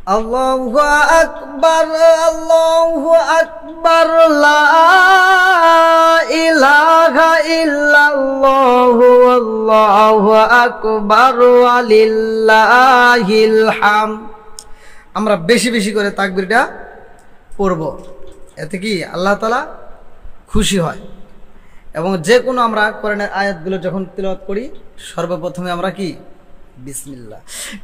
আল্লাহু আকবার, আল্লাহু আকবার, লা ইলাহা ইল্লাল্লাহু, আল্লাহু আকবার, ওয়ালিল্লাহিল হামদ। আমরা বেশি বেশি করে তাকবীরটা পড়ব, এতে কি আল্লাহ তাআলা খুশি হয়। এবং যে কোনো আমরা কোরআনের আয়াতগুলো যখন তিলাওয়াত করি সর্বপ্রথমে আমরা কি বিসমিল্লাহ,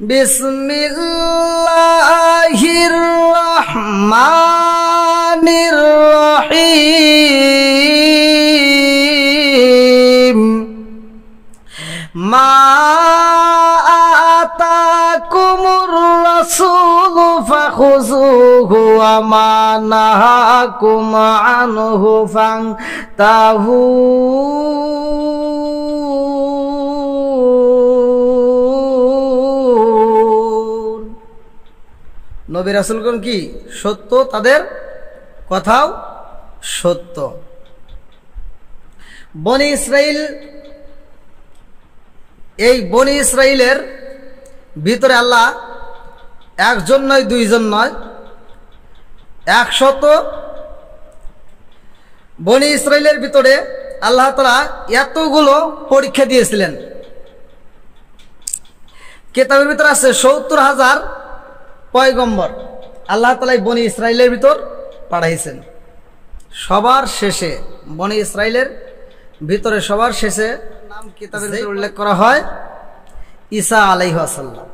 বিসমিল্লাহির রহমানির রহিম, মা আতাকুমুর রাসূলু ফাখুযুহু ওয়া মা নাহাকুম আনহু ফান্তাহু। নবী রাসূলগণ কি সত্য, তাদের কথাও সত্য। বনি ইসরাইল, এই বনি ইসরাইলের ভিতরে আল্লাহ একজন নয়, দুইজন নয়, 100 বনি ইসরাইলের ভিতরে আল্লাহ তাআলা এতগুলো পরীক্ষা দিয়েছিলেন। কিতাবের ভিতরে আছে 70,000 পয়গম্বর আল্লাহ তাআলা বনি ইসরাইলের ভিতর পাঠাইছেন। সবার শেষে বনি ইসরাইলের ভিতরে সবার শেষে নাম কিতাবের ভিতরে উল্লেখ করা হয় ঈসা আলাইহিস সালাম।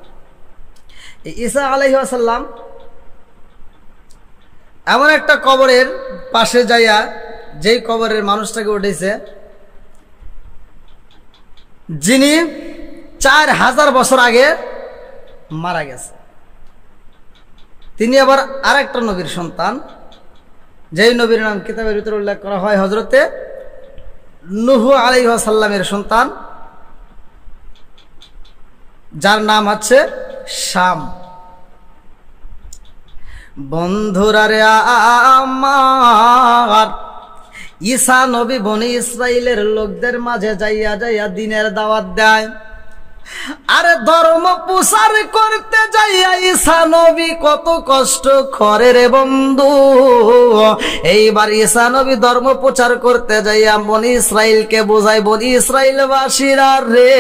এই ঈসা আলাইহিস সালাম এমন একটা কবরের পাশে যাইয়া, যেই কবরের মানুষটাকে উঠেছে, যিনি 4000 বছর আগে মারা গেছে। তিনি আবার আরেকটা নবীর সন্তান, যেই নবীর নাম কিতাবের ভিতরে উল্লেখ করা হয় হযরতে নূহ আলাইহিস সালামের সন্তান, যার নাম হচ্ছে শাম। বন্ধুরা রে আমার, ঈসা নবী বনি ইসরাইলের লোকদের মাঝে যাইয়া যাইয়া দ্বীনের দাওয়াত দেয়। আরে ধর্ম প্রচার করতে যাইয়া ঈসা নবী কত কষ্ট করে রে বন্ধু। এইবার ঈসা নবী ধর্ম প্রচার করতে যাইয়া বনি ইসরাইলকে বোঝায়, বনি ইসরাইলবাসীরা রে,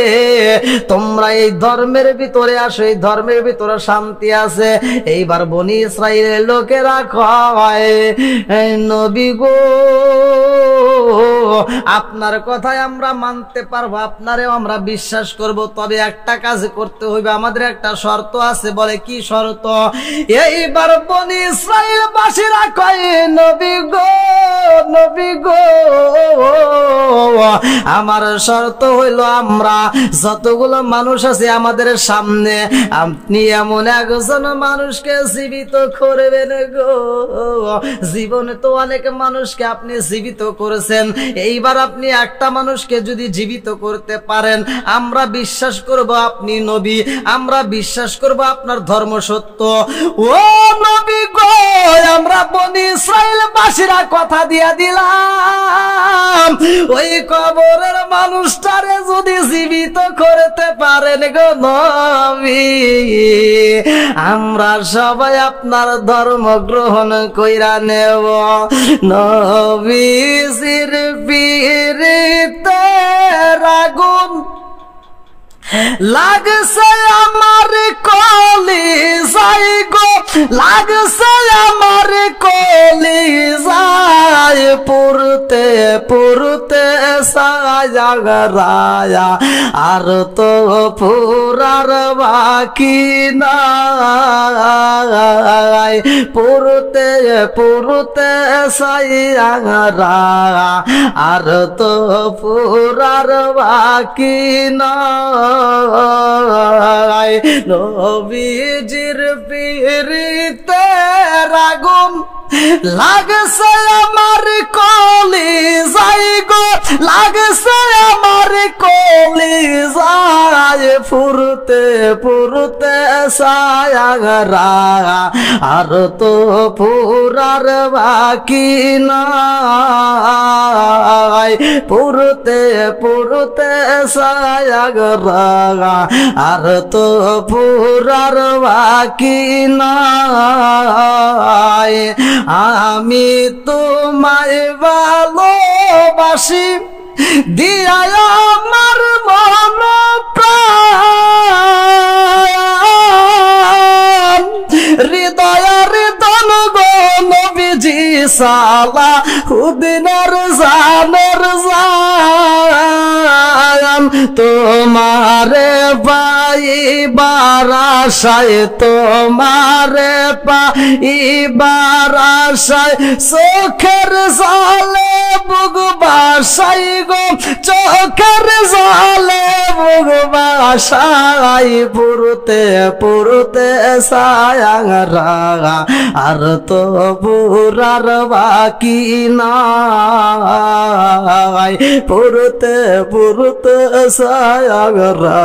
তোমরা এই ধর্মের ভিতরে আসো, এই ধর্মের ভিতরে শান্তি আছে। এইবার বনি ইসরাইলের লোকেরা কয়, নবী গো, আপনার কথায় আমরা মানতে পারবো, আপনারেও আমরা বিশ্বাস করব, তবে একটা কাজ করতে হইবে, আমাদের একটা শর্ত আছে। বলে কি শর্ত? এইবার বনি ইসরাইলবাসীরা কয়, নবী গো, নবী গো, আমার শর্ত হইল আমরা যতগুলো মানুষ আছে আমাদের সামনে, আপনি এমন একজন মানুষকে জীবিত করবেন গো। জীবনে তো অনেক মানুষকে আপনি জীবিত করেছেন, এইবার আপনি একটা মানুষকে যদি জীবিত করতে পারেন, আমরা বিশ্বাস করব আপনি নবী, আমরা বিশ্বাস করব আপনার ধর্ম সত্য। ও নবী গো, আমরা বনি ইসরাইলবাসীরা কথা দিয়া দিলাম, ওই কবরের মানুষটারে যদি জীবিত করতে পারেন গো নবী, আমরা সবাই আপনার ধর্ম গ্রহণ কইরা নেব। নবীজির পিরিতে আগুন লাগছে আমার কলিজায় গো, লাগছে আমার কলিজায়, পুরতে পুরতে সায়া, আর তো পুরার বাকি নাই, পুরতে পুরতে সায়া, আর তো পুরার বাকি নাই। নবীজির পিরিতে আগুন লাগছে আমার কলি যাই গো, লাগছে আমার কলি যায় ফুরতে ফুরতে সায়াগরা, আর তো পুরার বাকি নাই, পুরতে পুরতে সায়াগরা, আর তো পুরার বাকি নাই। আমি তোমায় ভালোবাসি দিয়া আমার মন প্রাণ, হৃদয়ের দন গো নবীজি সালাহুদ্দিনের জানের জান, তোমারে পাইবার আশায়, তোমারে পাইবার আশায় চোখের জলে বুক বাসাই গো, চোখের জলে বুক বাসাই পুরতে পুরতে সায়াগরা, আর তো পুরার বাকি নাই, পুরতে পুরতে সায়াগরা,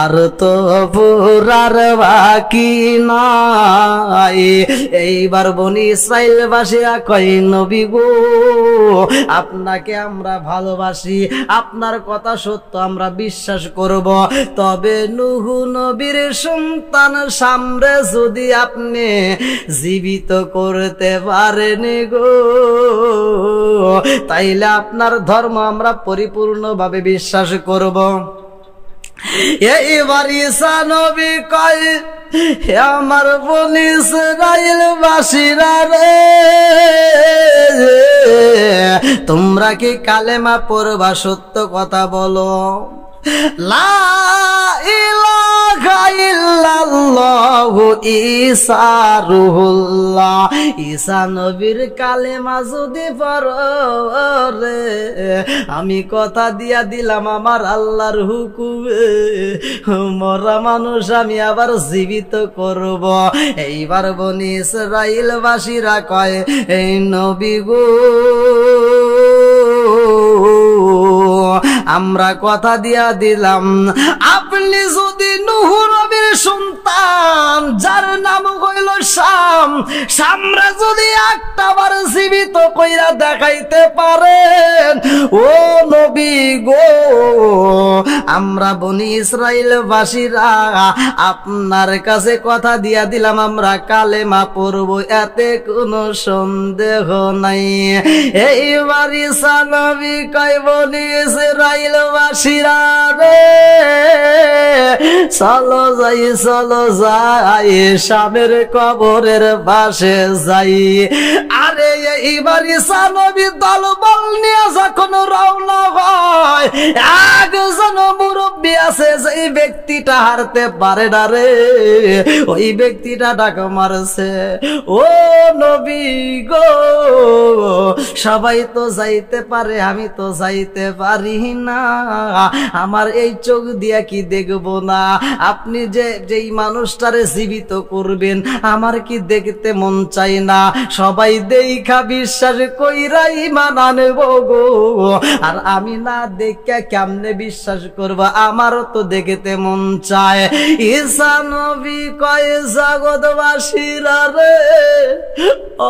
আর তো পুরার বাকি নাই। এইবার বনি ইসরাইল বাসিয়া কই নবী গো আপনাকে আমরা ভালোবাসি, আপনার কথা সত্য আমরা বিশ্বাস করব, তবে নূহ নবীর সন্তান সামনে যদি আপনি জীবিত করতে পারেন গো, তাইলে আপনার ধর্ম আমরা পরিপূর্ণভাবে বিশ্বাস করব। এইবার ঈসা নবী কয় হে আমার বনি ইসরাইল বাসীরা রে, তোমরা কি কালেমা পড়বা? সত্য কথা বলো, লা ইলাহা ইল্লাল্লাহু ঈসা রুহুল্লাহ। ঈসা নবীর কালেমা যদি পড়ো রে, আমি কথা দিয়া দিলাম আমার আল্লাহর হুকুমে মরা মানুষ আমি আবার জীবিত করব। এইবার বনি ইসরাইল বাসীরা কয় এই নবী গো আমরা কথা দিয়া দিলাম, আপনি যদি নূহ নবীর সন্তান যার নাম হইল শাম, শামরা যদি একটাবার জীবিত কইরা দেখাইতে পারেন ও নবী গো, আমরা বনি ইসরাইল বাসীরা আপনার কাছে কথা দিয়া দিলাম আমরা কালেমা পড়ব, এতে কোনো সন্দেহ নাই। এইবার ঈসা নবী কয় বনি ইসরাইল বাসীরা রে, চলো যাই চলো যাই শামের কবরের পাশে যাই। আরে এইবার ঈসা নবী দলবল নিয়ে যখন রওনা হয়, একজন মুরব্বী আছে যে ব্যক্তিটা হারতে পারে না রে, ওই ব্যক্তিটা ডাক মারছে ও নবী গো, সবাই তো যাইতে পারে আমি তো যাইতে পারি না, আমার এই চোখ দিয়া কি দেখবো না? আপনি যেই মানুষটারে জীবিত করবেন আমার কি দেখতে মন চাই না? সবাই দেখা বিশ্বাস কইরা ঈমান আনবো গো, আর আমি না দেখা কেমনে বিশ্বাস করবো? আমারও তো দেখতে মন চায়। ঈসা নবী কয় জগৎবাসীরা রে,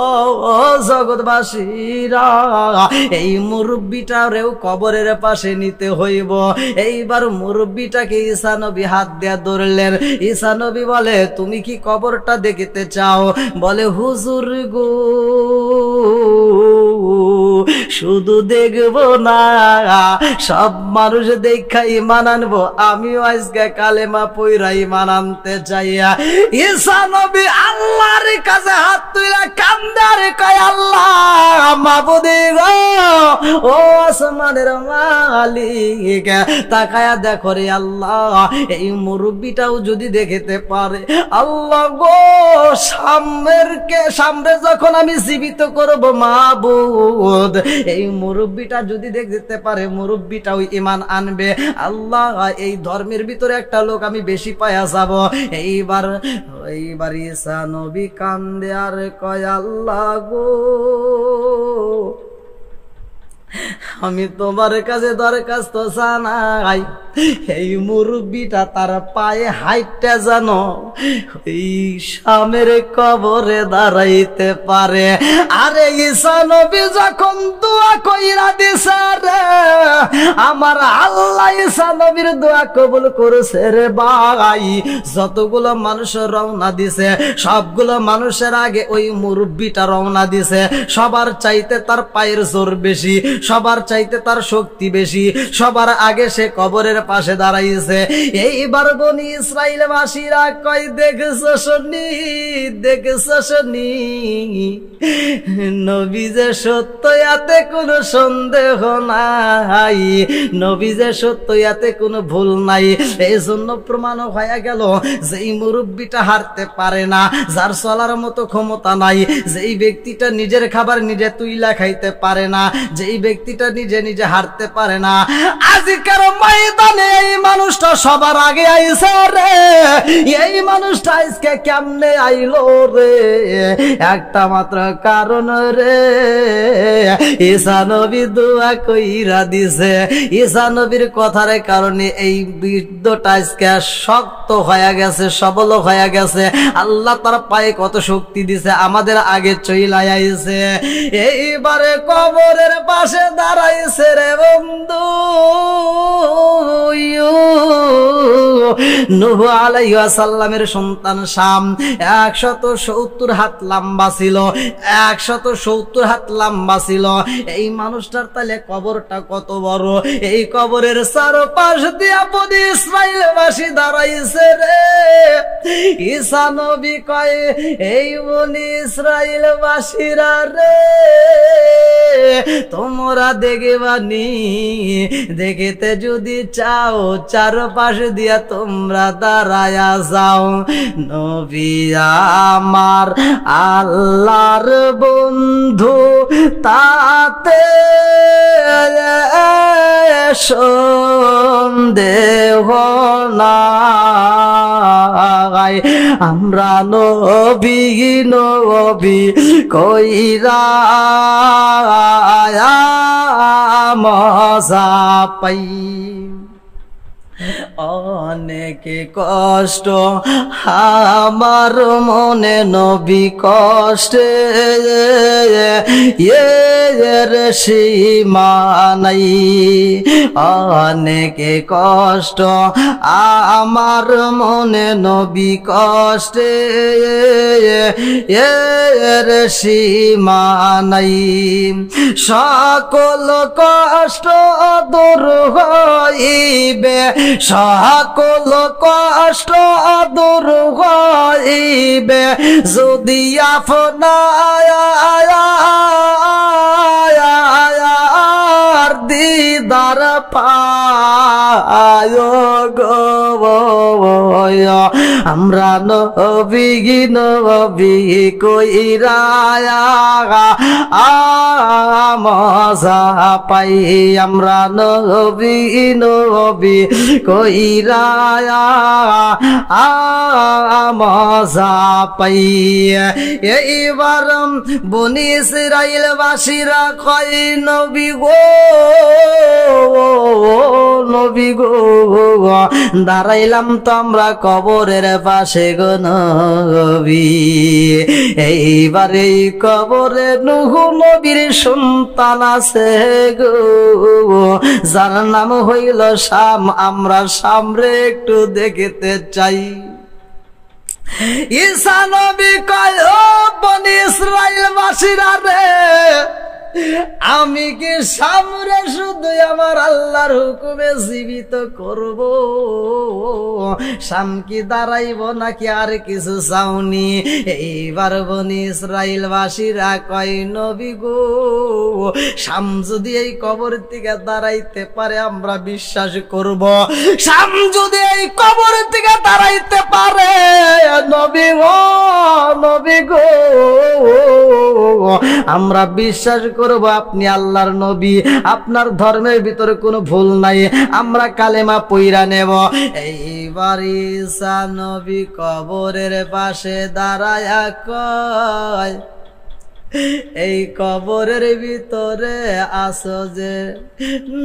ও জগৎবাসীরা, এই মুরব্বিটারেও কবরের পাশে নিতে হইব। এইবার মুরব্বিটাকে ঈসা নবী হাত দেয়া ধরলেন। ঈসা নবী বলে তুমি কি কবরটা দেখতে চাও? বলে হুজুর গো শুধু দেখবো না, সব মানুষ দেখা ঈমান আনবো, আমিও আজকে কালেমা পয়রা ঈমান আনতে চাইয়া। ঈসা নবী আল্লাহর কাছে হাত তুইলা কান্দে আর কয় আল্লাহ মাবুদ গো, ও আসমানের মালিক, তাকায়া দেখো রে আল্লাহ, এই মুরব্বিটাও যদি দেখতে পারে, আল্লাহ গো সামনে যখন আমি জীবিত করব মাবুদ, এই মুরব্বিটা যদি দেখতে পারে মুরব্বিটাও ঈমান আনবে, আল্লাহ এই ধর্মের ভিতরে একটা লোক আমি বেশি পায়া যাব। এইবার ঈসা নবী কান্দে আর কয় আল্লাহ গো, আমি তোমার কাছে দরখাস্ত জানাই, এই মুরব্বিটা তার পায়ে হাইটটা জানো এই শামের কবরে দাঁড়াইতে পারে। আরে ঈসা নবী যখন দোয়া কইরা দিছে রে, আমার আল্লাহ ঈসা নবীর দোয়া কবুল করেছে রে ভাই। যতগুলো মানুষ রওনা দিছে সবগুলো মানুষের আগে ওই মুরব্বিটা রওনা দিছে। সবার চাইতে তার পায়ের জোর বেশি, সবার চাইতে তার শক্তি বেশি, সবার আগে সে কবরের পাশে দাঁড়াইছে। এইবার বনি ইসরাইলবাসীরা কয় দেখছো শুনি, দেখছো শুনি, নবী যে সত্য এতে কোনো সন্দেহ নাই, নবী যে সত্য এতে কোনো ভুল নাই। এই জন্য প্রমাণ হয়ে গেল যে এই মুরব্বিটা হারতে পারে না, যার চলার মতো ক্ষমতা নাই, যেই ব্যক্তিটা নিজের খাবার নিজে তুইলা খাইতে পারে না, যেই ব্যক্তিটা নিজে নিজে হারতে পারে না, আজকের ময়দানে এই মানুষটা সবার আগে আইছে রে। এই মানুষটা আজকে কেমনে আইলো রে? একটা মাত্র কারণ রে, ঈসা নবী দোয়া কইরা দিছে। ঈসা নবীর কথার কারণে এই বৃদ্ধটা আজকে শক্ত হয়ে গেছে, সবল হয়ে গেছে। আল্লাহ তার পায়ে কত শক্তি দিছে, আমাদের আগে চইলাই আইছে। এইবারে কবরের পাশে দাঁড়াইছে রে বন্ধু। নূহ আলাইহিস সালামের সন্তান শাম 170 হাত লম্বা ছিল, 170 হাত লম্বা ছিল। এই মানুষটার তাহলে কবরটা কত বড়! এই কবরের চারপাশ দিয়া বনি ইসরাইলবাসী দাঁড়াইছে রে। ঈসা নবী কয় এই বনি ইসরাইলবাসীরা রে, তোমরা দেখবানি, দেখিতে যদি চাও চারপাশ দিয়া তোমরা দাঁড়ায়া যাও। নবী আমার আল্লাহর বন্ধু, তাতে সন্দেহ নাই। আমরা নবী নবী কইরা মজা পাই। অনেক কষ্ট আমার মনে নবী কষ্টে এর সীমা নাই। অনেক কষ্ট আমার মনে নবী কষ্টে এর সীমা নাই। সকল কষ্ট দূর হইবে, সকল কষ্ট দূর হইবে যদি আপনার দিদার পায় গো। আমরা নবী নবী কইরা মজা পাই। আমরা নবী নবী কইরা মজা পাই। এইবার বনি ইসরাইলবাসীরা কয় নবী গো, নবী গো, দাঁড়াইলাম তো আমরা কবরের পাশে গো নবী। এইবার এই কবরে নূহ নবীর সন্তান আছে গো, যার নাম হইল শাম। আমরা শামরে একটু দেখতে চাই। ঈসা নবী কয় ও বনি ইসরাইলবাসীরা রে, আমি কি সামনে শুধু আমার আল্লাহর হুকুমে জীবিত করব? শাম কি দাঁড়াইব নাকি আর কিছু চাওনি? এইবার বনি ইসরাইলবাসীরা কয় নবী গো, শাম যদি এই কবর থেকে দাঁড়াইতে পারে আমরা বিশ্বাস করব। শাম যদি এই কবর থেকে দাঁড়াইতে পারে নবী গো, নবী গো, আমরা বিশ্বাস করব আপনি আল্লাহর নবী, আপনার ধর্মের ভিতরে কোনো ভুল নাই, আমরা কালেমা পইরা নেব। এইবার ঈসা নবী কবরের পাশে দাঁড়ায়া কয়, এই কবরের ভিতরে আসো যে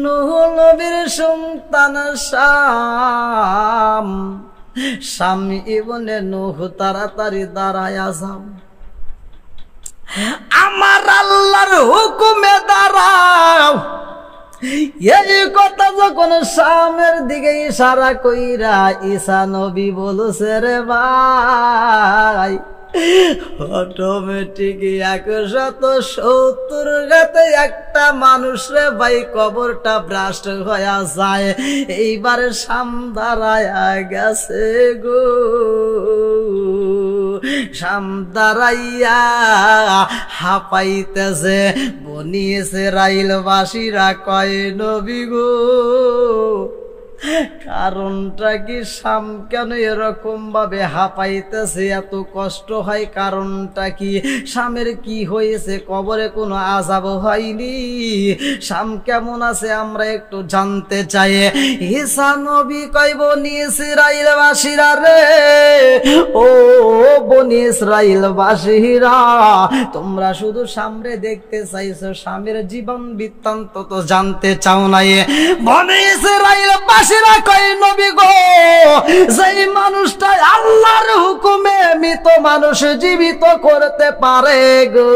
নূহ নবীর সন্তান শাম, শাম ইবনে নূহ, তাড়াতাড়ি দাঁড়ায়া যাও, আমার আল্লাহর হুকুমে দাঁড়াও। এই কথা যখন শামের দিকে ইশারা কইরা ঈসা নবী বলছে, রে ভাই অটোমেটিক 170 গাতে একটা মানুষ রে ভাই কবরটা ব্রাস্ট হয়ে যায়। এইবারে শাম দাঁড়ায়া গেছে গো, শাম দাঁড়াইয়া হাঁপাইতেছে। বনি ইসরাইল বাসীরা কয়, নবী গো কারণটা কি, শাম কেন এরকম ভাবে হাঁপাইতেছে, এত কষ্ট হয় কারণটা কি, শামের কি হয়েছে, কবরে কোনো আযাব হয়নি, শাম কেমন আছে আমরা একটু জানতে চাই। ঈসা নবী কয়, বনি ইসরাইল বাসীরা রে, ও বনি ইসরাইল বাসীরা, তোমরা শুধু শামরে দেখতে চাইছো, শামের জীবন বৃত্তান্ত তো জানতে চাও নাই। বনি ইসরাইল বাসীরা কয়, নবী গো যেই মানুষটা আল্লাহর হুকুমে মৃত মানুষ জীবিত করতে পারে গো,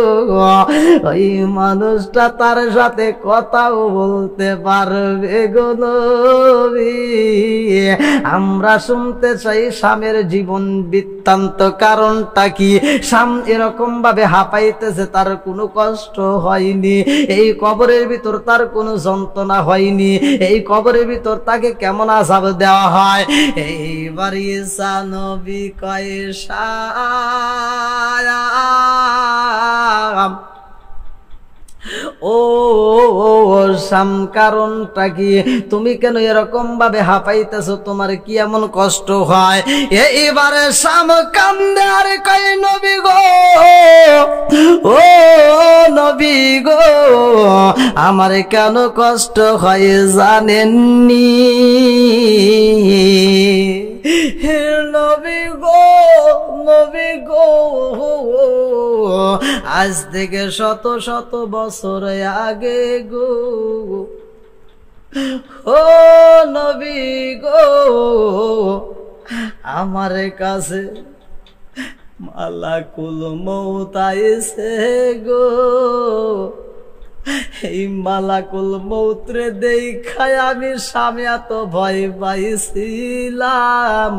ওই মানুষটা তার সাথে কথাও বলতে পারবে গো নবী। আমরা শুনতে চাই শামের জীবন বৃত্তান্ত, কারণটা কি, শাম এরকম ভাবে হাঁপাইতেছে, তার কোনো কষ্ট হয়নি, এই কবরের ভিতর তার কোনো যন্ত্রণা হয়নি, এই কবরের ভিতর তাকে কেমন আযাব দেওয়া হয়। এইবার ঈসা নবী কয়, শাম ও শাম কারণটা কি, তুমি কেন এরকম ভাবে হাঁপাইতেছো, তোমার কি এমন কষ্ট হয়? এইবারে শাম কান্দে আর কয়, নবী গো, ও নবী গো আমার কেন কষ্ট হয় জানেননি? হে নবী গো, নবী গো আজ থেকে শত শত বছর আগে গো, ও নবী গো আমার কাছে মালাকুল মউত আইছে গো, এই মালাকুল মউত রে দেখায় আমি স্বামী এত ভয় পাইছিলাম,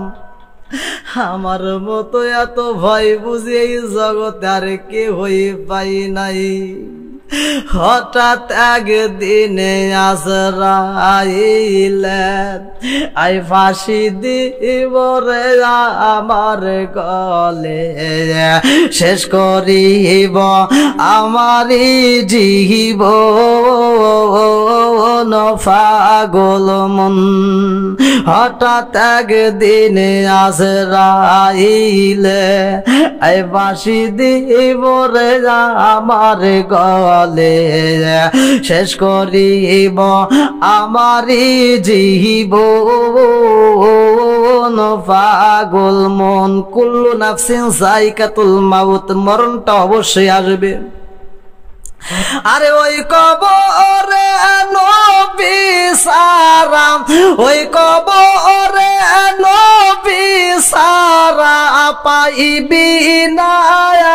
আমার মতো এত ভয় বুঝি এই জগতে আর কেউই পাই নাই। হঠাৎ একদিনে আজরাইলেন আই ফাঁসি দিব রে আমার গলে, শেষ করিব আমারি জীবন পাগল মন। হঠাৎ একদিনে আজরাইলে আই ফাঁসি দিব রে আমার গলে, শেষ করিব আমারি জীবন পাগল মন। কুল্লু নাফসিন যায়কাতুল মাউত, মরণটা অবশ্যই আসবে। আরে ওই কবরে নবী সারা, ওই কবরে নবী সারা পাইবি না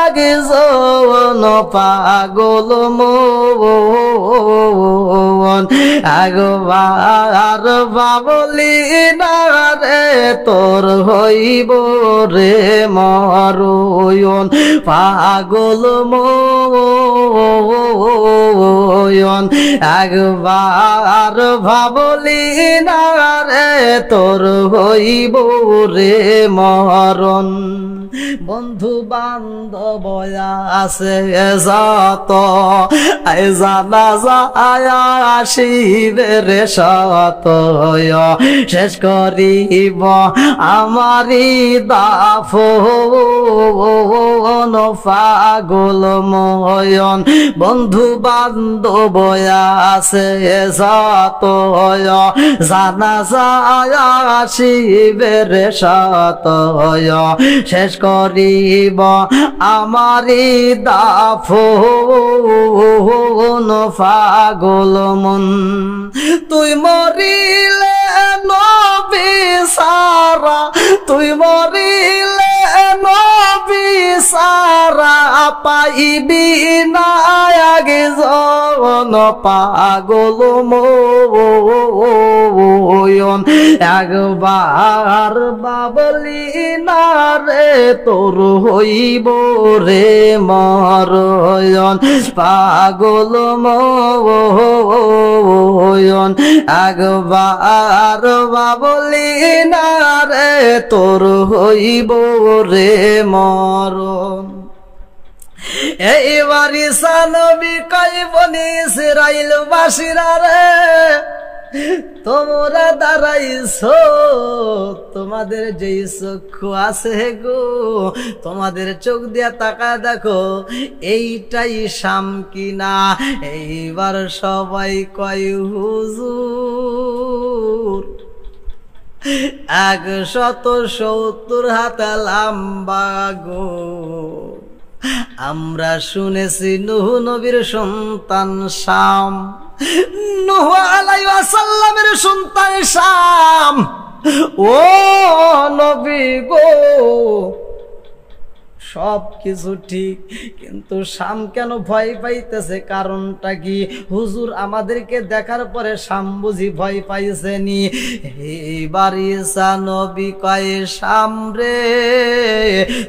একজন পাগল মন। একবার ভাবলি না রে তোর হইব রে মরণ পাগল মন। একবার ভাবলি না রে তোর হইব রে মরণ। বন্ধু বান্ধব আছে যত জানা যায় আসিবে রে শত, শেষ করিব আমারি দাফন পাগল ময়ন বন্ধু বান্ধব আছে যত জানা যায় শিবের সাত শেষ করিব আমারি দাফন পাগল মন তুই মরিলে নবী সারা তুই মরিলে নবী সারা পাইবি না আগে জন পাগল ময়ন একবার বাবলি না রে তোর হইব রে মরণ পাগল ময়ন একবার বাবলি না রে তোর হইব রে মরণ এইবারি সানবী কই বনি ইসরাইল বাসীরা রে তোমরা দাঁড়াইছো তোমাদের যেই চক্ষু আছে গো তোমাদের চোখ দিয়া তাকা দেখো এইটাই শাম কিনা এইবার সবাই কয় হুজুর 170 হাত লম্বা গো আমরা শুনেছি নূহ নবীর সন্তান শাম নূহ আলাইহিস সালামের সন্তান শাম ও নবী গো সব কিছু ঠিক কিন্তু শাম কেন ভয় পাইতেছে কারণটা কি হুজুর আমাদেরকে দেখার পরে শাম বুঝি ভয় পাইছেনি এইবার ঈসা নবী কয় শাম রে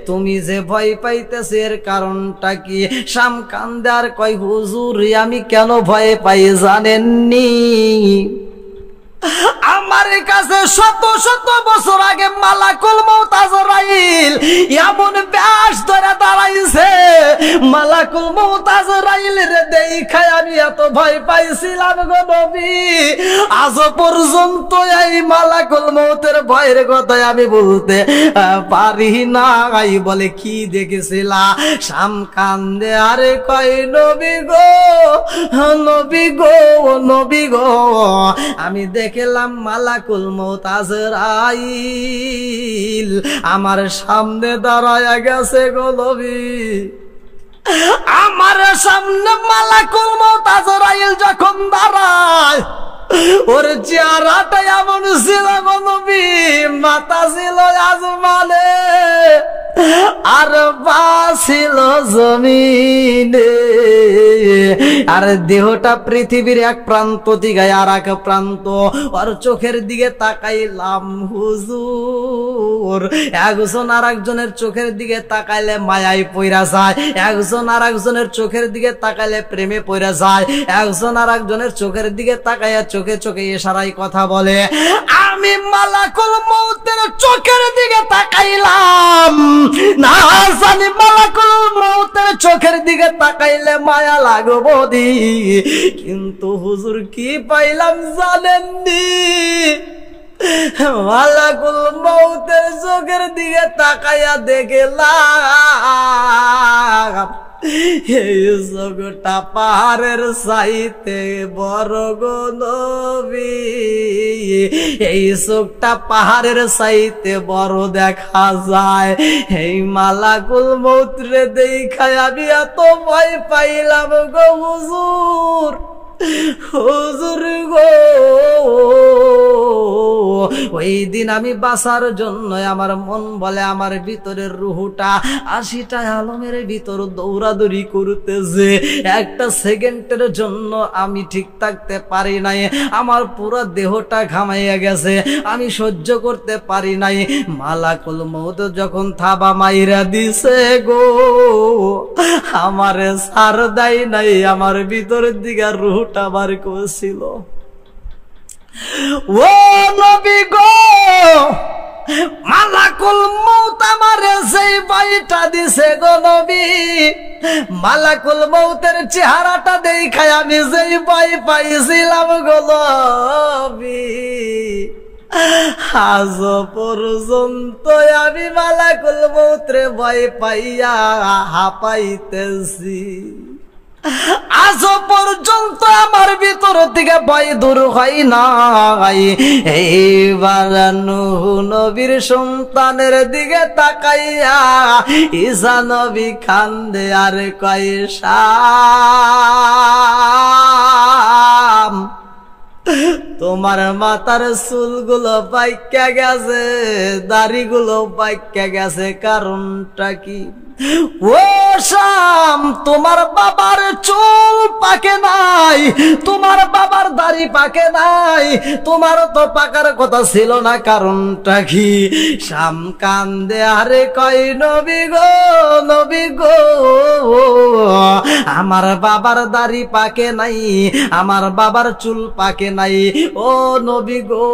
তুমি যে ভয় পাইতেছ এর কারণটা কি শাম কান্দে আর কয় হুজুর আমি কেন ভয় পাই জানেননি আমার কাছে শত শত বছর আগে মালাকুল মউত আজরাইল এমন ব্যাস ধরে দাঁড়াইছে মালাকুল মউত আজরাইল রে দেখাই আমি এত ভয় পাইছিলাম গো নবী আজ পর্যন্ত এই মালাকুল মউতের ভয়ের কথা আমি বলতে পারি না বলে কি দেখেছিলা শাম কান্দে আরে কয় নবী গো নবী গো নবী গো আমি দেখলাম মালাকুল মউত আজরাইল আমার সামনে দাঁড়ায়া গেছে গো নবী আমার সামনে মালাকুল মউত আজরাইল যখন দাঁড়ায় ওর চেহারাটা এমন ছিল গো নবী মাথা ছিল আসমানে আর পা ছিল জমিনে আর দেহটা পৃথিবীর এক প্রান্ত থেকে আর এক প্রান্ত আর চোখের দিকে তাকাইলাম হুজুর একজন আর একজনের চোখের দিকে তাকাইলে মায়ায় পইরা যায় একজন আর একজনের চোখের দিকে তাকাইলে প্রেমে পইরা যায় একজন আর একজনের চোখের দিকে তাকাইয়া চোখে চোখে ইশারায় কথা বলে আমি মালাকুল মউতের চোখের দিকে তাকাইলাম না জানি মালাকুল মউতের চোখের দিকে তাকাইলে মায়া লাগবো দি কিন্তু হুজুর কি পাইলাম জানেননি মালাকুল মউতের চোখের দিকে তাকাইয়া দেখলাম এই চোখটা পাহাড়ের চাইতে বড় গো নবী এই চোখটা পাহাড়ের চাইতে বড় দেখা যায় এই মালাকুল মউত রে দেখায় আমি এত ভয় পাইলাম গো হুজুর হুজুর গো ওই দিন আমি বাঁচার জন্য আমার মন বলে আমার ভিতরের রুহুটা 80টা আলমের ভিতর দৌড়াদৌড়ি করতেছে একটা সেকেন্ডের জন্য আমি ঠিক থাকতে পারি নাই আমার পুরো দেহটা ঘামাইয়া গেছে আমি সহ্য করতে পারি নাই মালাকুল মউত যখন থাবা মাইরা দিছে গো আমারে সার দেয় নাই আমার ভিতরের দিকে রুহুটা বার করছিল ও নবী গো মালাকুল মউত আমারে যেই বাইটা দিছে গো নবী মালাকুল মউতের চেহারাটা দেখায় আমি যেই বাই পাইছিলাম গো নবী আজ পর্যন্ত আমি মালাকুল মউতরে ভয় পাইয়া হাঁপাইতেছি, আজ পর্যন্ত আমার ভিতর থেকে ভয় দূর হয় নাই। এইবার নূহ নবীর সন্তানের দিকে তাকাইয়া ঈসা নবী কান্দে আর কয়, শাম তোমার মাথার চুলগুলো পাইকা গেছে, দাড়িগুলো পাইকা গেছে, কারণটা কি? ও শাম, তোমার বাবার চুল পাকে নাই, তোমার বাবার দাড়ি পাকে নাই, তোমার তো পাকার কথা ছিল না, কারণটা কি? শাম কান্দে আরে কয়, নবী গো, নবী গো, আমার বাবার দাড়ি পাকে নাই, আমার বাবার চুল পাকে নাই, ও নবী গো,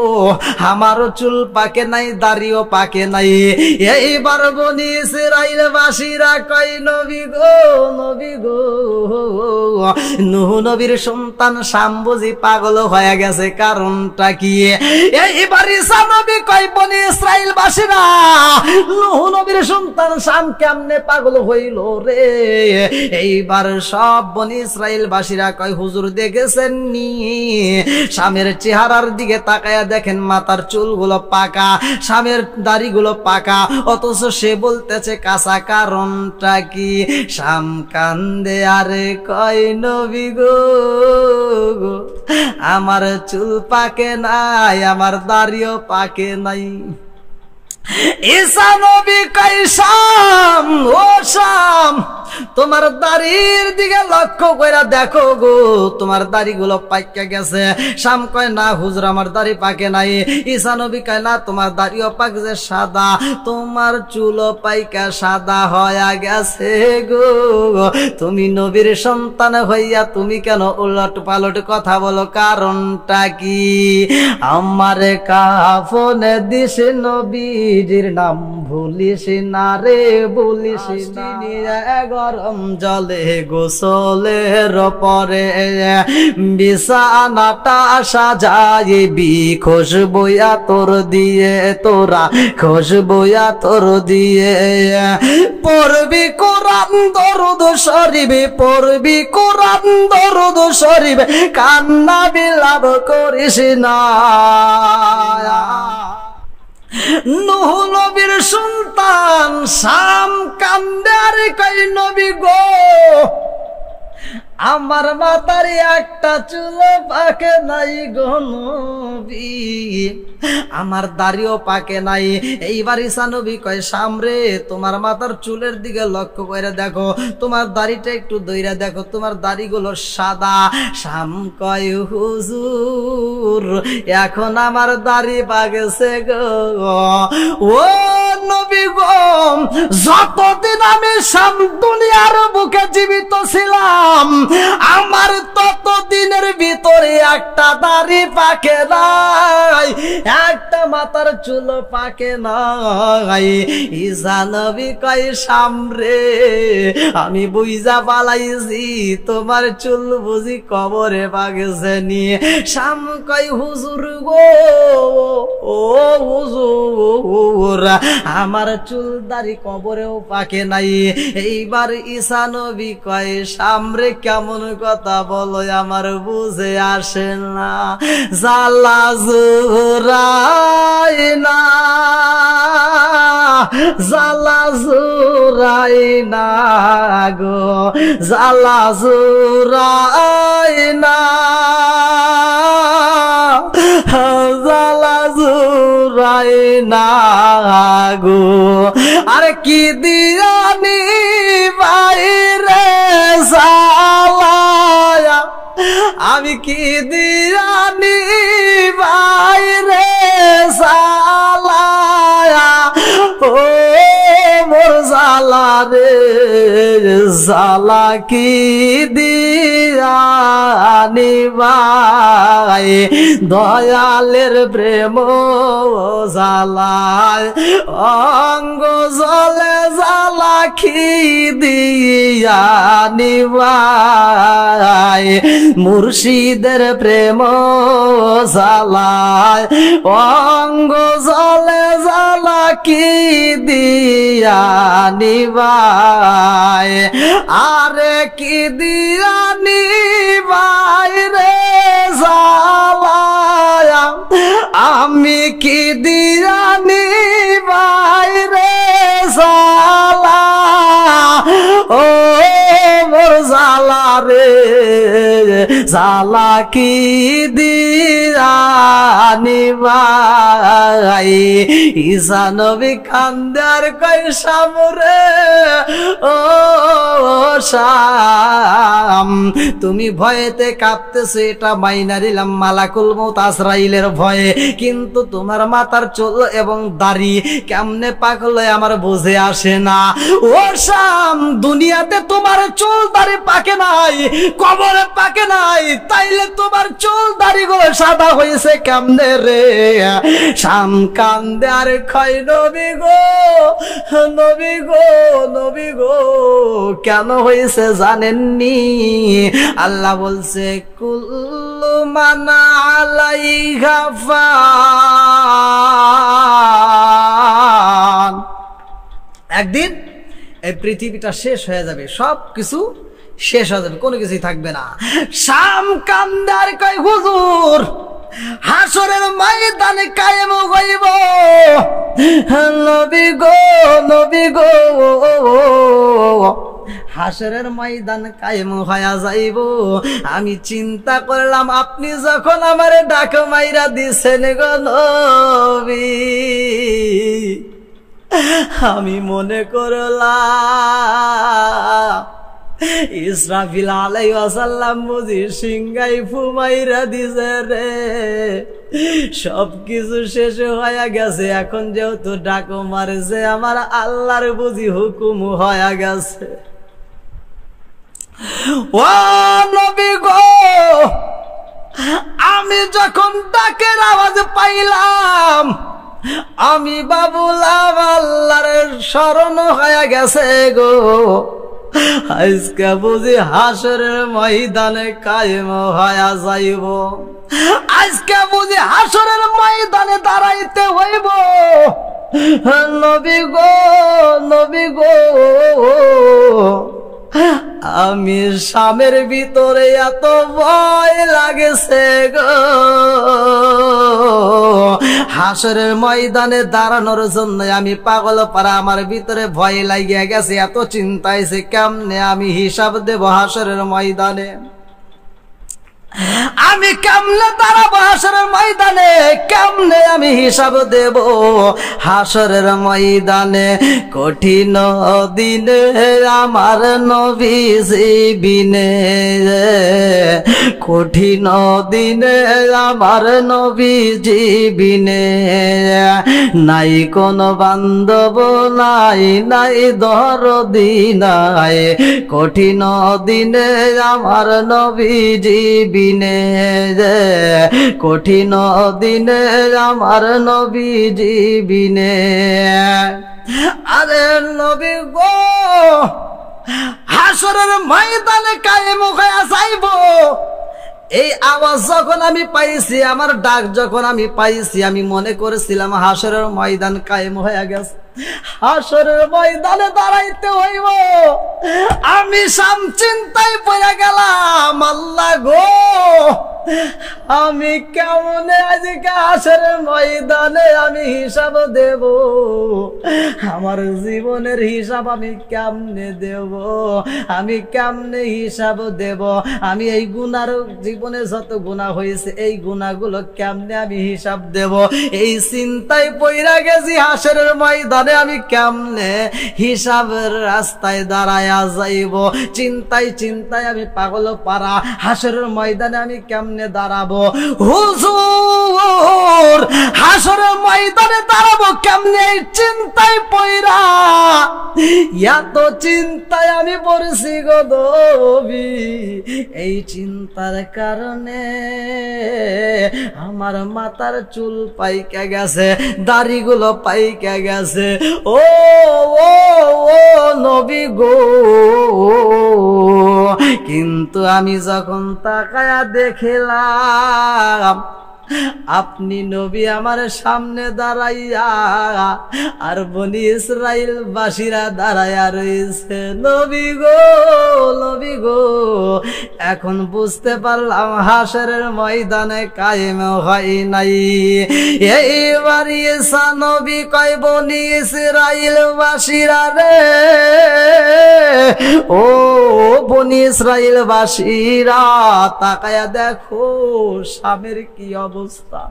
আমারও চুল পাকে নাই, দাড়িও পাকে নাই। এইবার বনি ইসরাইল বাসীরা কয়, নবী গো, নবী গো, নূহ নবীর সন্তান শাম বুঝি পাগল হয়ে গেছে, কারণটা কি? এইবার ঈসা নবী কয়, বনি ইসরাইল বাসীরা, নূহ নবীর সন্তান শাম কেমনে পাগল হইল রে? এইবার সব বনি ইসরাইল বাসীরা কয়, হুজুর দেখেছেন নি? শামের চেহারার দিকে তাকায়া দেখেন মাথার চুলগুলো পাকা, শামের দাড়িগুলো পাকা, অথচ সে বলতেছে কাঁচা, কারণটা কি? শাম কান্দে আরে কয়, নবী গো, আমার চুল পাকে নাই, আমার দাড়িও পাকে নাই। ঈসা নবী কয়, শাম, ও শাম, তোমার দাড়ির দিকে লক্ষ্য করে দেখো গো, তোমার দাড়িগুলো পাইকা গেছে। শাম কয়, না হুজুর, আমার দাড়ি পাকে নাই। ঈসা নবী কয়, না, তোমার দাড়িও পাকছে সাদা, তোমার চুলও পাইকা সাদা হয়ে গেছে গো। তুমি নবীর সন্তান হইয়া তুমি কেন উলট পালট কথা বলো, কারণটা কি? আমার কাফনে দিস নবীর নাম ভুলিস না রে, বলিস না। গরম জলে গোসলের পরে বিছানাটা সাজাইবি, খুশবু আতর দিয়ে, তোরা খুশবু আতর দিয়ে পড়বি কোরআন দরুদ শরীফ, পড়বি কোরআন দরুদ শরীফ, কান্না বিলাপ করিস না। নূহ নবীর সন্তান শাম কান্দে আর কয়, নবী গো, আমার মাথার একটা চুল পাকে নাই গো নবী, আমার দাড়িও পাকে নাই। এইবার ঈসা নবী কয়, শাম রে, তোমার মাথার চুলের দিকে লক্ষ্য করে দেখো, তোমার দাড়িটা একটু দইরা দেখো, তোমার দাড়িগুলো সাদা। শাম কয়, হুজুর, এখন আমার দাড়ি পাকেছে গো। ও নবী গো, যতদিন আমি শাম দুনিয়ার বুকে জীবিত ছিলাম, আমার ততদিনের ভিতরে একটা দাড়ি পাকে নাই, একটা মাথার চুল পাকে নাই। ঈসা নবী কয়, শাম রে, আমি বুঝা পালাইছি তোমার চুল বুঝি কবরে পাকেছে নি। শাম কয়, হুজুর গো, ও হুজুর, আমার চুল দাড়ি কবরেও পাকে নাই। এইবার ঈসা নবী কয়, শাম রে, কেমন কথা বলো, আমার বুঝে আসে না। জালা জুরাই না, জালা জুরাই না গো, জালা জুরাই না, জালা জুরাই না গো। আরে কি দিয়ানি বাইরে সালায়া, আমি কি দিয়ানি বাইরে সালায়া, ও মোর জালা রে, জালা কি দিয়ানি ভাই, দয়ালের প্রেম জালায় অঙ্গ জলে, জালা কি দিয়া দিয়া নিবাই মুর্শিদের প্রেম জ্বালায় অঙ্গ জলে জ্বালা কি দিয়া নিবাই আরে কি দিয়া নিবাই রে জ্বালায় আমি কি দিয়া নিবাই রে জ্বালা ও মোর জ্বালা রে জ্বালা কি দিয়া নিবাই ঈসা নবী কান্দার কই সামরে ও শাম তুমি ভয়েতে কাঁপতেছো এটা মাইনা নিলাম মালাকুল মউত আজরাইলের ভয়ে কিন্তু তোমার মাথার চুল এবং দাড়ি কেমনে পাকলো আমার বুঝে আসে না ও শাম দুনিয়াতে তোমার চুল দাড়ি পাকে নাই কবরে পাকে নাই তাইলে তোমার চুল দাড়ি গুলো সাদা হয়েছে কেমনে রে শাম কান্দে আর কয় নবী গো নবী গো নবী গো কেন হয়েছে জানেননি আল্লাহ বলছে কুল্লু মান আলাইহা ফান একদিন এই পৃথিবীটা শেষ হয়ে যাবে সব কিছু শেষ হয়ে যাবে কোনো কিছুই থাকবে না শাম কান্দার কয় হুজুর হাসরের ময়দানে কায়েম হইব নবী গো নবী গো হাসরের ময়দান কায়েম হয়ে যাইব আমি চিন্তা করলাম আপনি যখন আমারে ডাক মাইরা দিছেন গো নবী আমি মনে করলাম ইসরাফিল আলাইহিস সালাম বুঝি সিংহাই ফুমাইরা দিছে রে সবকিছু শেষ হয়ে গেছে এখন যেহেতু ডাক মারছে আমার আল্লাহর বুঝি হুকুম হয়ে গেছে ও নবী গো আমি যখন ডাকের আওয়াজ পাইলাম আমি বাবুলাম আল্লাহর শরণ হয়ে গেছে গো আজকে বুঝি হাসরের ময়দানে কায়েম হয়ে যাইব আজকে বুঝি হাসরের ময়দানে দাঁড়াইতে হইব নবী গো নবী গো আমি শামের ভিতরে এত ভয় লাগেছে গো হাসরের ময়দানে দাঁড়ানোর জন্য আমি পাগল পারা আমার ভিতরে ভয় লাগিয়া গেছে এত চিন্তা হয়েছে কেমনে আমি হিসাব দেব হাসরের ময়দানে আমি কেমনে দাঁড়াবো হাসরের ময়দানে কেমনে আমি হিসাব দেব হাসরের ময়দানে কঠিন দিনে আমার নবীজি বিনে কঠিন দিনে আমার নবীজি বিনে নাই কোন বান্ধব নাই নাই দরদি নাই কঠিন দিনে আমার নবীজি বিনে কঠিন দিনে আমার নবীজি বিনে আরে নবী গো হাসরের ময়দানে কায়েম হয়ে যাইব এই আওয়াজ যখন আমি পাইছি আমার ডাক যখন আমি পাইছি আমি মনে করেছিলাম হাসরের ময়দান কায়েম হয়ে গেছে হাসরের ময়দানে দাঁড়াইতে হইব আমি সাম চিন্তায় পড়ে গেলাম আল্লাহ গো আমি কেমনে আজকে হাসরের ময়দানে আমি হিসাব দেব আমার জীবনের হিসাব আমি কেমনে দেব আমি কেমনে হিসাব দেব আমি এই গুনার জীবনে যত গুনাহ হয়েছে এই গুনাহগুলো কেমনে আমি হিসাব দেব এই চিন্তায় পড়ে গেছি হাসরের ময়দানে আমি কেমনে হিসাবের রাস্তায় দাঁড়ায়া যাইব চিন্তায় চিন্তায় আমি পাগল পারা হাসরের ময়দানে আমি কেমনে দাঁড়াবো হুজুর হাসরের ময়দানে দাঁড়াবো কেমনে এই চিন্তায় পড়া এত চিন্তায় আমি পড়েছি গো নবী এই চিন্তার কারণে আমার মাথার চুল পাইকা গেছে দাড়িগুলো পাইকা গেছে ও ও ও নবী গো কিন্তু আমি যখন তাকায়া দেখলাম আপনি নবী আমার সামনে দাঁড়াইয়া আর বনি ইসরাইল বাসীরা দাঁড়াইয়া রয়েছে। নবী গো এখন বুঝতে পারলাম হাসরের ময়দানে কায়েম হয় নাই। এইবার ঈসা নবী কয় বনি ইসরাইল বাসীরা রে, ও বনি ইসরাইল বাসীরা তাকায়া দেখো শামের কি অবস্থা।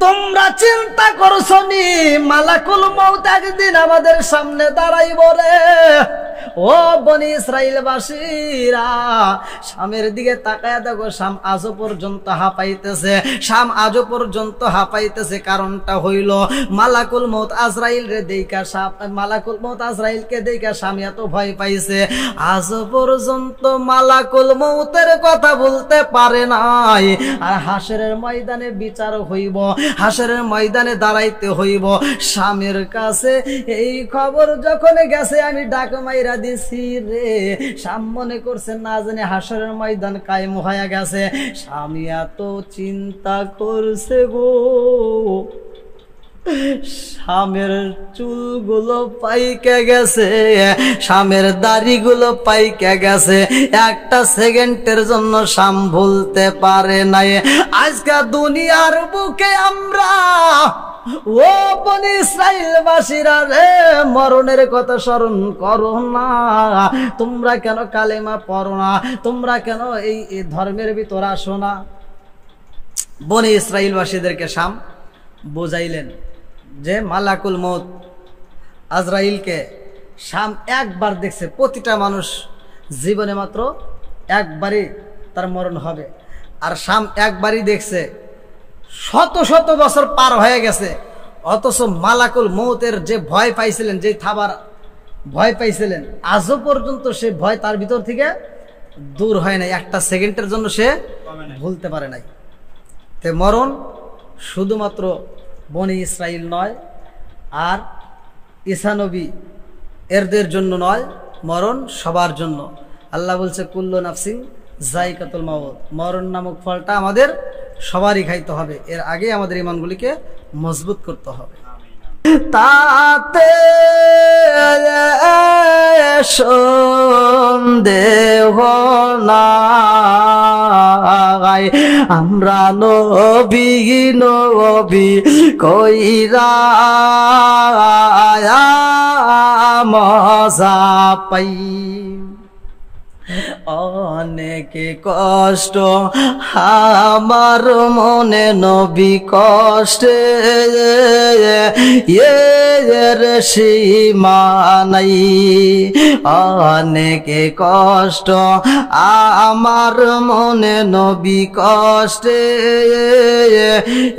তোমরা চিন্তা করছো নি মালাকুল মউত একদিন আমাদের সামনে দাঁড়াইব রে? ও বনি ইসরাইল বাসীরা শামের দিকে তাকায়া দেখো, শাম আজও পর্যন্ত হাঁপাইতেছে, শাম আজও পর্যন্ত হাঁপাইতেছে। কারণটা হইল মালাকুল মউত আজরাইল রে দেইকা শাম, মালাকুল মউত আজরাইলকে দেইকা শাম এত ভয় পাইছে, আজও পর্যন্ত মালাকুল মউতের কথা বলতে পারে নাই। আর হাসরের ময়দানে বিচার হইব, হাসরের ময়দানে দাঁড়াইতে হইব। শামের কাছে এই খবর যখন গেছে আমি ডাক মাইরা দিছি রে, শাম মনে করছে না জানি হাসরের ময়দান কায়েম হয়ে গেছে। স্বামী এত চিন্তা করছে গো, শামের চুলগুলো পাইকে গেছে, শামের দাড়িগুলো পাইকে গেছে। একটা সেকেন্ডের জন্য শাম ভুলতে পারে নাই। আজকে দুনিয়ার বুকে আমরা ও বনি ইসরাইল বাসীরা রে মরণের কথা স্মরণ করো না। তোমরা কেন কালেমা পড়ো না? তোমরা কেন এই ধর্মের ভিতর আসো না? বনি ইসরাইল বাসীদেরকে শাম বুঝাইলেন যে মালাকুল মউত আজরাইলকে শাম একবার দেখছে। প্রতিটা মানুষ জীবনে মাত্র একবারই তার মরণ হবে, আর শাম একবারই দেখছে। শত শত বছর পার হয়ে গেছে, অথচ মালাকুল মউতের যে ভয় পাইছিলেন, যে থাবার ভয় পাইছিলেন, আজও পর্যন্ত সে ভয় তার ভিতর থেকে দূর হয় নাই। একটা সেকেন্ডের জন্য সে ভুলতে পারে নাই। তে মরণ শুধুমাত্র বনি ইসরাইল নয়, আর ঈসা নবী এরদের জন্য নয়, মরণ সবার জন্য। আল্লাহ বলছে কুল্লু নাফসিন যায়কাতুল মাউত, মরণ নামক ফলটা আমাদের সবারই খাইতে হবে। এর আগে আমাদের ঈমানগুলিকে মজবুত করতে হবে। তাতে সন্দেহ নাই আমরা নবী নবী কইরা মজা পাই। অনেক কষ্ট আমার মনে নবী কষ্টে এর সীমা নাই। অনেক কষ্ট আমার মনে নবী কষ্টে